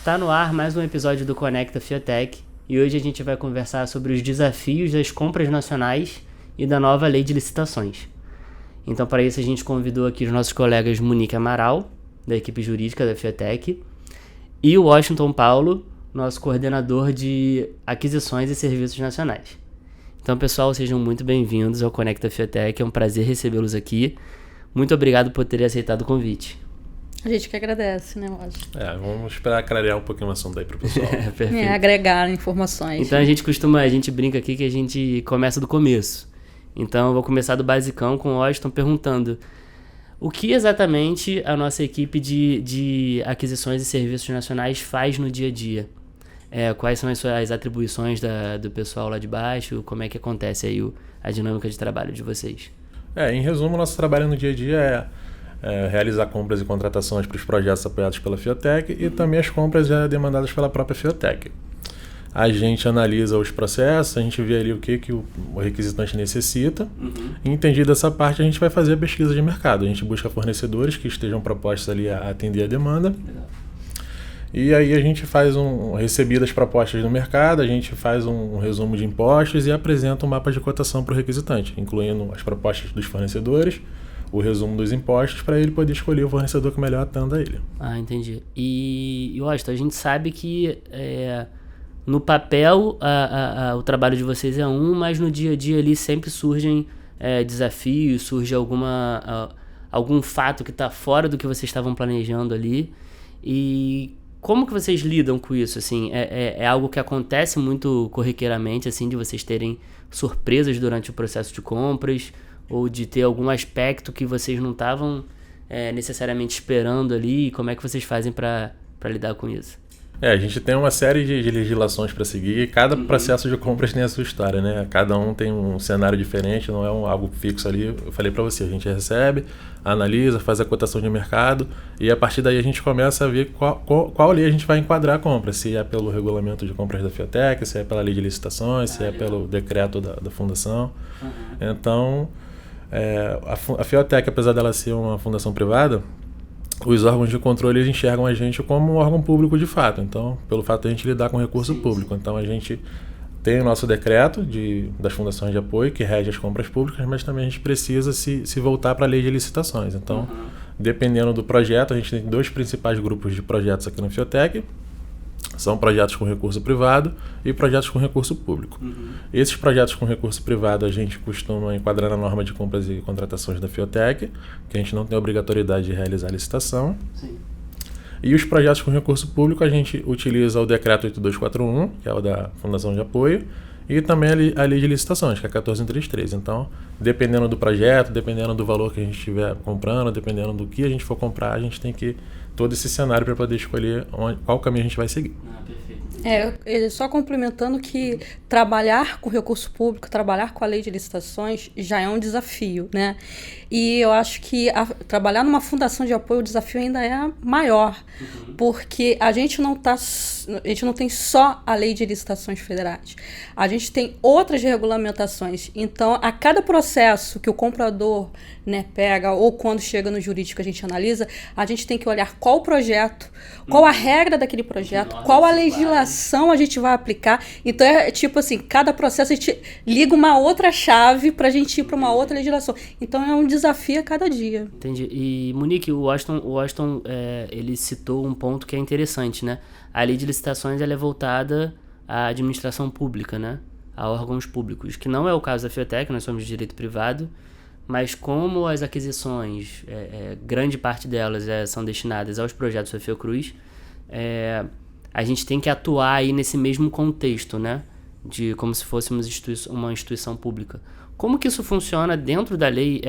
Tá no ar mais um episódio do Conecta Fiotec e hoje a gente vai conversar sobre os desafios das compras nacionais e da nova lei de licitações. Então, para isso, a gente convidou aqui os nossos colegas Monique Amaral, da equipe jurídica da Fiotec, e o Washington Paulo, nosso coordenador de aquisições e serviços nacionais. Então, pessoal, sejam muito bem-vindos ao Conecta Fiotec, é um prazer recebê-los aqui. Muito obrigado por terem aceitado o convite. A gente que agradece, né, Washington? Vamos esperar clarear um pouquinho o assunto aí pro pessoal. Perfeito. Agregar informações. Então, a gente brinca aqui que a gente começa do começo. Então, eu vou começar do basicão com o Washington perguntando o que exatamente a nossa equipe de aquisições e serviços nacionais faz no dia a dia. Quais são as atribuições do pessoal lá de baixo, como é que acontece aí a dinâmica de trabalho de vocês? Em resumo, nosso trabalho no dia a dia é realizar compras e contratações para os projetos apoiados pela Fiotec e também as compras já demandadas pela própria Fiotec. A gente analisa os processos, a gente vê ali o que o requisitante necessita. E entendida essa parte, a gente vai fazer a pesquisa de mercado. A gente busca fornecedores que estejam propostos ali a atender a demanda. E aí a gente faz recebidas propostas do mercado, a gente faz um resumo de impostos e apresenta um mapa de cotação para o requisitante, incluindo as propostas dos fornecedores, o resumo dos impostos, para ele poder escolher o fornecedor que melhor atenda a ele. Entendi. E Washington, a gente sabe que no papel o trabalho de vocês é mas no dia a dia ali sempre surgem desafios, surge algum fato que está fora do que vocês estavam planejando ali. E como que vocês lidam com isso? Assim, é algo que acontece muito corriqueiramente, assim, de vocês terem surpresas durante o processo de compras, ou de ter algum aspecto que vocês não estavam necessariamente esperando ali? Como é que vocês fazem para lidar com isso? A gente tem uma série de legislações para seguir e cada processo de compras tem a sua história, né? Cada um tem um cenário diferente, não é algo fixo ali. Eu falei para você, a gente recebe, analisa, faz a cotação de mercado e a partir daí a gente começa a ver qual lei a gente vai enquadrar a compra, se é pelo regulamento de compras da Fiotec, se é pela lei de licitações, se é pelo decreto da fundação. Então, a Fiotec, apesar dela ser uma fundação privada, os órgãos de controle eles enxergam a gente como um órgão público de fato. Então, pelo fato de a gente lidar com recurso público. Então, a gente tem o nosso decreto das fundações de apoio, que rege as compras públicas, mas também a gente precisa se voltar para a lei de licitações. Então, dependendo do projeto, a gente tem 2 principais grupos de projetos aqui na Fiotec. São projetos com recurso privado e projetos com recurso público. Esses projetos com recurso privado a gente costuma enquadrar na norma de compras e contratações da Fiotec, que a gente não tem obrigatoriedade de realizar a licitação. Sim. E os projetos com recurso público a gente utiliza o decreto 8241, que é o da Fundação de Apoio, e também a lei de licitações, que é a 14133. Então, dependendo do projeto, dependendo do valor que a gente estiver comprando, dependendo do que a gente for comprar, a gente tem que todo esse cenário para poder escolher qual caminho a gente vai seguir. Só complementando que trabalhar com recurso público, trabalhar com a lei de licitações já é um desafio, né? E eu acho que trabalhar numa fundação de apoio, o desafio ainda é maior, porque a gente não tem só a lei de licitações federais, a gente tem outras regulamentações. Então, a cada processo que o comprador pega, ou quando chega no jurídico a gente analisa, a gente tem que olhar qual o projeto, qual a regra daquele projeto, qual a legislação a gente vai aplicar. Então, tipo assim, cada processo a gente liga uma outra chave para a gente ir para uma outra legislação. Então, é um desafio a cada dia. Entendi. E, Monique, o Washington ele citou um ponto que é interessante, né? A lei de licitações ela é voltada à administração pública, né? A órgãos públicos, que não é o caso da Fiotec, nós somos de direito privado, mas como as aquisições, grande parte delas são destinadas aos projetos da Fiocruz, a gente tem que atuar aí nesse mesmo contexto, né? De como se fôssemos uma instituição pública. Como que isso funciona dentro da lei?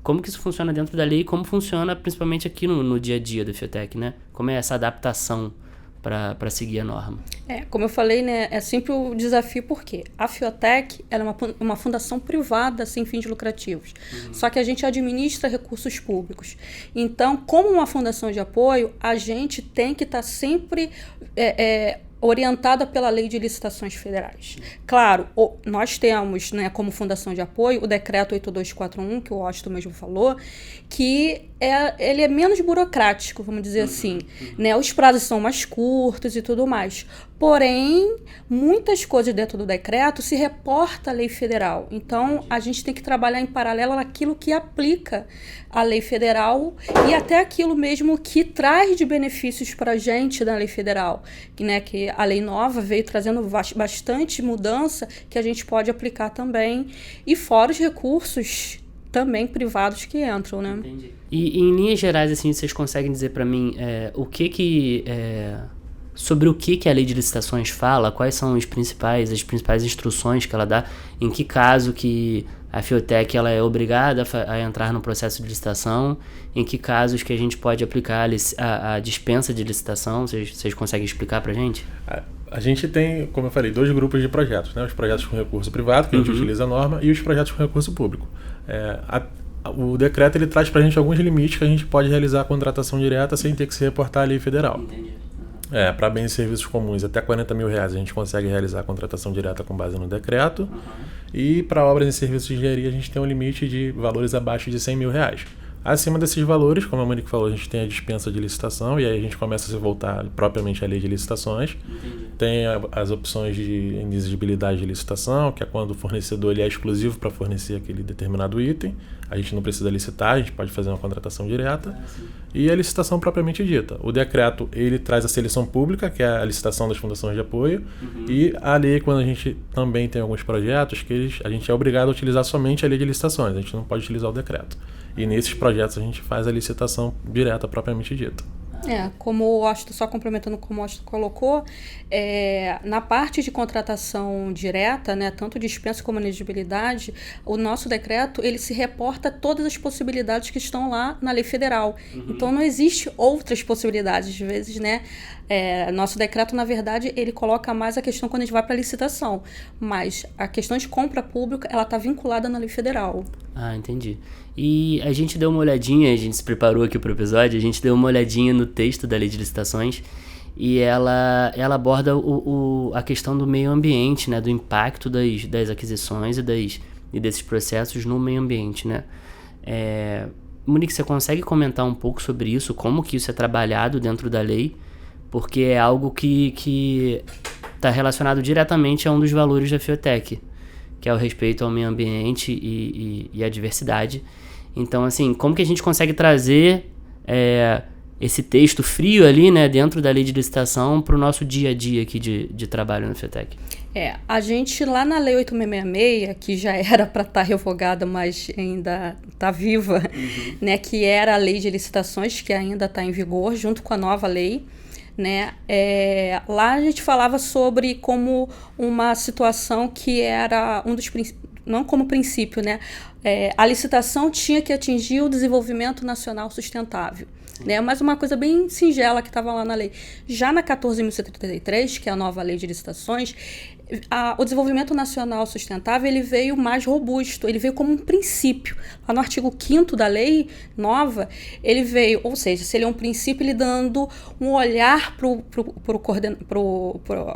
Como que isso funciona dentro da lei e como funciona principalmente aqui no dia a dia da Fiotec, né? Como é essa adaptação para seguir a norma? Como eu falei, né, é sempre o desafio, porque a Fiotec ela é uma fundação privada sem fins lucrativos. Só que a gente administra recursos públicos. Então, como uma fundação de apoio, a gente tem que estar sempre orientada pela Lei de Licitações Federais. Claro, nós temos, né, como fundação de apoio, o Decreto 8241, que o Washington mesmo falou, que ele é menos burocrático, vamos dizer assim. Né? Os prazos são mais curtos e tudo mais. Porém, muitas coisas dentro do decreto se reporta à lei federal. Então, a gente tem que trabalhar em paralelo naquilo que aplica a lei federal e até aquilo mesmo que traz de benefícios para a gente da lei federal. Né, que a lei nova veio trazendo bastante mudança que a gente pode aplicar também. E fora os recursos também privados que entram, né? Entendi. E em linhas gerais, assim, vocês conseguem dizer para mim sobre o que a lei de licitações fala? Quais são as principais instruções que ela dá? Em que caso que a Fiotec ela é obrigada a entrar no processo de licitação? Em que casos que a gente pode aplicar a dispensa de licitação? Vocês conseguem explicar para a gente? A gente tem, como eu falei, 2 grupos de projetos, né? Os projetos com recurso privado, que a gente utiliza a norma, e os projetos com recurso público. O decreto ele traz para a gente alguns limites que a gente pode realizar a contratação direta sem ter que se reportar à lei federal. Entendi. Para bens e serviços comuns, até R$40 mil a gente consegue realizar a contratação direta com base no decreto. E para obras e serviços de engenharia, a gente tem um limite de valores abaixo de R$100 mil. Acima desses valores, como a Monique falou, a gente tem a dispensa de licitação e aí a gente começa a se voltar propriamente à lei de licitações. Entendi. Tem as opções de inexigibilidade de licitação, que é quando o fornecedor ele é exclusivo para fornecer aquele determinado item. A gente não precisa licitar, a gente pode fazer uma contratação direta. E a licitação propriamente dita. O decreto ele traz a seleção pública, que é a licitação das fundações de apoio. E a lei, quando a gente também tem alguns projetos, que a gente é obrigado a utilizar somente a lei de licitações, a gente não pode utilizar o decreto. E nesses projetos a gente faz a licitação direta propriamente dita. Como o Washington, só complementando como o Washington colocou, na parte de contratação direta, né, tanto dispensa como inexigibilidade, o nosso decreto ele se reporta a todas as possibilidades que estão lá na lei federal. Então não existe outras possibilidades, às vezes, né? Nosso decreto, na verdade, ele coloca mais a questão quando a gente vai para a licitação, mas a questão de compra pública, ela está vinculada na lei federal. Entendi. E a gente deu uma olhadinha, a gente se preparou aqui para o episódio, a gente deu uma olhadinha no texto da lei de licitações e ela aborda a questão do meio ambiente, né, do impacto das aquisições e desses processos no meio ambiente, né? Monique, você consegue comentar um pouco sobre isso, como que isso é trabalhado dentro da lei? Porque é algo que está relacionado diretamente a um dos valores da Fiotec, que é o respeito ao meio ambiente e à diversidade. Então, assim, como que a gente consegue trazer esse texto frio ali, né, dentro da lei de licitação para o nosso dia a dia aqui de trabalho na Fiotec? A gente lá na Lei 8666, que já era para estar revogada, mas ainda está viva, né, que era a lei de licitações, que ainda está em vigor, junto com a nova lei, né? Lá a gente falava sobre como uma situação que era um dos princípios, não como princípio, né? A licitação tinha que atingir o desenvolvimento nacional sustentável. Né? Mas uma coisa bem singela que estava lá na lei. Já na 14.133, que é a nova lei de licitações, o desenvolvimento nacional sustentável ele veio mais robusto, ele veio como um princípio. Lá no artigo 5º da lei nova, ele veio, ou seja, se ele é um princípio, ele dando um olhar para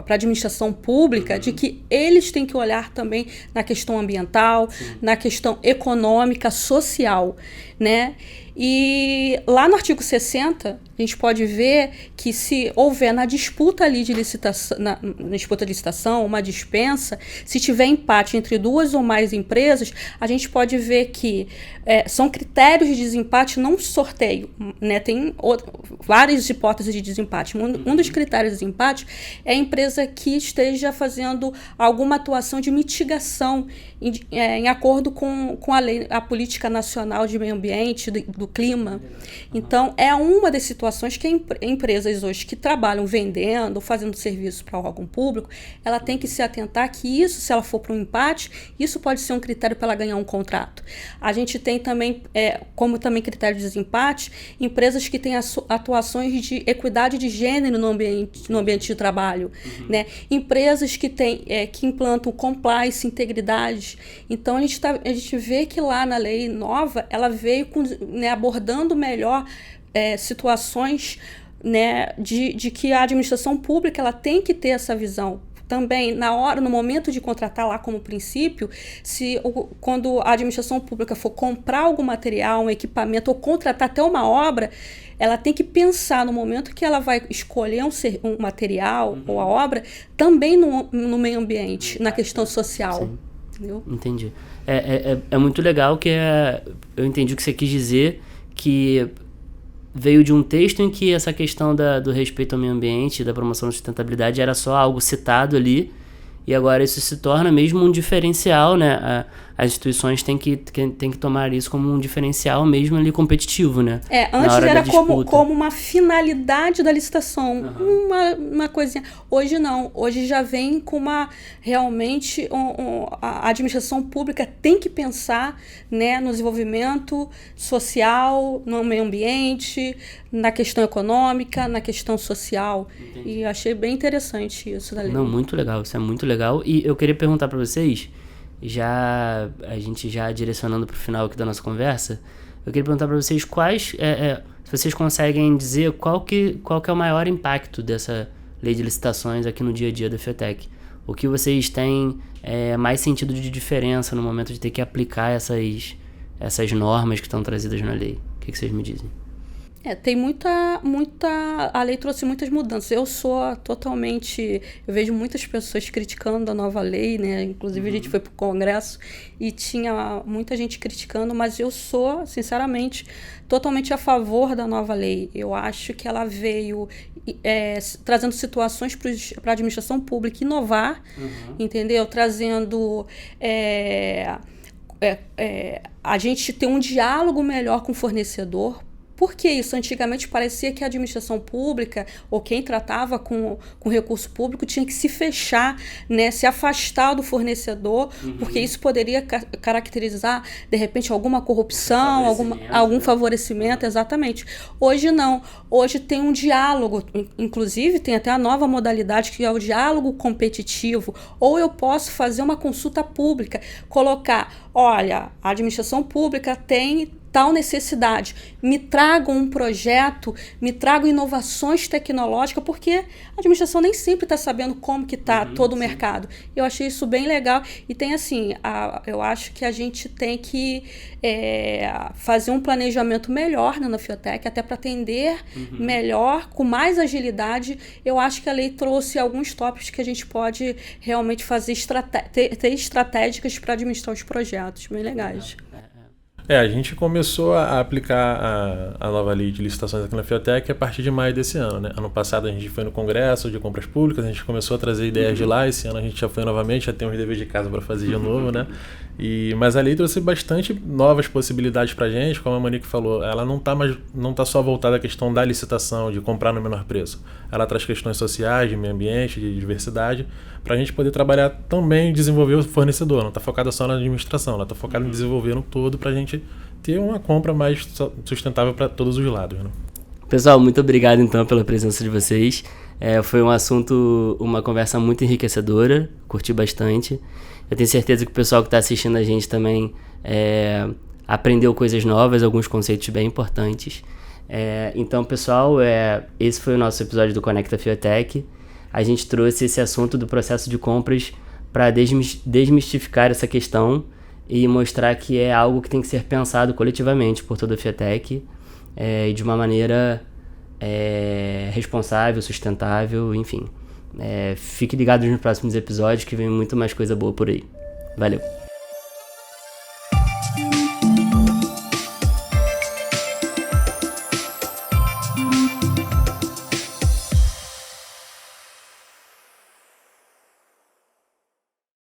a administração pública, de que eles têm que olhar também na questão ambiental, na questão econômica, social, né? E lá no artigo 60, a gente pode ver que se houver na disputa ali de licitação, na disputa de licitação, uma dispensa, se tiver empate entre 2 ou mais empresas, a gente pode ver que são critérios de desempate, não sorteio, né? Tem várias hipóteses de desempate. Um dos critérios de desempate é a empresa que esteja fazendo alguma atuação de mitigação em acordo com a lei, a política nacional de meio ambiente, do clima. Então, é uma das situações que empresas hoje que trabalham vendendo, fazendo serviço para o órgão público, ela tem que se atentar que isso, se ela for para um empate, isso pode ser um critério para ela ganhar um contrato. A gente tem também, como também critério de desempate, empresas que têm atuações de equidade de gênero no ambiente de trabalho, né? Empresas que implantam compliance, integridade. Então, a gente vê que lá na lei nova, ela veio abordando melhor situações né, de que a administração pública ela tem que ter essa visão. Também, no momento de contratar lá como princípio, quando a administração pública for comprar algum material, um equipamento ou contratar até uma obra, ela tem que pensar no momento que ela vai escolher um material ou a obra, também no meio ambiente, na questão social. Entendeu? Entendi. É muito legal que eu entendi o que você quis dizer, que veio de um texto em que essa questão do respeito ao meio ambiente, da promoção da sustentabilidade era só algo citado ali, e agora isso se torna mesmo um diferencial, né? As instituições têm que tomar isso como um diferencial mesmo ali competitivo, né? Antes era como uma finalidade da licitação, uma coisinha. Hoje não, hoje já vem com realmente a administração pública tem que pensar, né, no desenvolvimento social, no meio ambiente, na questão econômica, na questão social. Entendi. E achei bem interessante isso da lei. Não, muito legal, isso é muito legal. E eu queria perguntar para vocês, a gente já direcionando para o final aqui da nossa conversa, eu queria perguntar para vocês se vocês conseguem dizer qual que é o maior impacto dessa lei de licitações aqui no dia a dia da FIOTEC. O que vocês têm mais sentido de diferença no momento de ter que aplicar essas normas que estão trazidas na lei? O que vocês me dizem? Tem a lei trouxe muitas mudanças. Eu vejo muitas pessoas criticando a nova lei, né? Inclusive a gente foi para o Congresso e tinha muita gente criticando, mas eu sou, sinceramente, totalmente a favor da nova lei. Eu acho que ela veio trazendo situações para a administração pública inovar, entendeu? Trazendo a gente ter um diálogo melhor com o fornecedor. Por que isso? Antigamente parecia que a administração pública ou quem tratava com recurso público tinha que se fechar, né, se afastar do fornecedor, porque isso poderia caracterizar, de repente, alguma corrupção, algum favorecimento, exatamente. Hoje não. Hoje tem um diálogo, inclusive tem até a nova modalidade que é o diálogo competitivo, ou eu posso fazer uma consulta pública, colocar, olha, a administração pública tem tal necessidade, me tragam um projeto, me tragam inovações tecnológicas, porque a administração nem sempre está sabendo como que está todo o mercado. Eu achei isso bem legal e tem assim, eu acho que a gente tem que fazer um planejamento melhor na FIOTEC, até para atender melhor, com mais agilidade. Eu acho que a lei trouxe alguns tópicos que a gente pode realmente fazer ter estratégicas para administrar os projetos, bem legais. A gente começou a aplicar a nova lei de licitações aqui na FIOTEC a partir de maio desse ano, né? Ano passado a gente foi no Congresso de Compras Públicas, a gente começou a trazer ideias de lá, esse ano a gente já foi novamente, já tem uns deveres de casa para fazer de novo, né? Mas a lei trouxe bastante novas possibilidades para a gente, como a Monique falou, ela não tá só voltada à questão da licitação, de comprar no menor preço. Ela traz questões sociais, de meio ambiente, de diversidade, para a gente poder trabalhar também e desenvolver o fornecedor. Não está focada só na administração, ela está focada em desenvolver no todo para a gente ter uma compra mais sustentável para todos os lados, né? Pessoal, muito obrigado então pela presença de vocês. Foi uma conversa muito enriquecedora, curti bastante. Eu tenho certeza que o pessoal que está assistindo a gente também aprendeu coisas novas, alguns conceitos bem importantes. Então, pessoal, esse foi o nosso episódio do Conecta FIOTEC. A gente trouxe esse assunto do processo de compras para desmistificar essa questão e mostrar que é algo que tem que ser pensado coletivamente por toda a FIOTEC e de uma maneira responsável, sustentável, enfim. Fique ligado nos próximos episódios que vem muito mais coisa boa por aí. Valeu!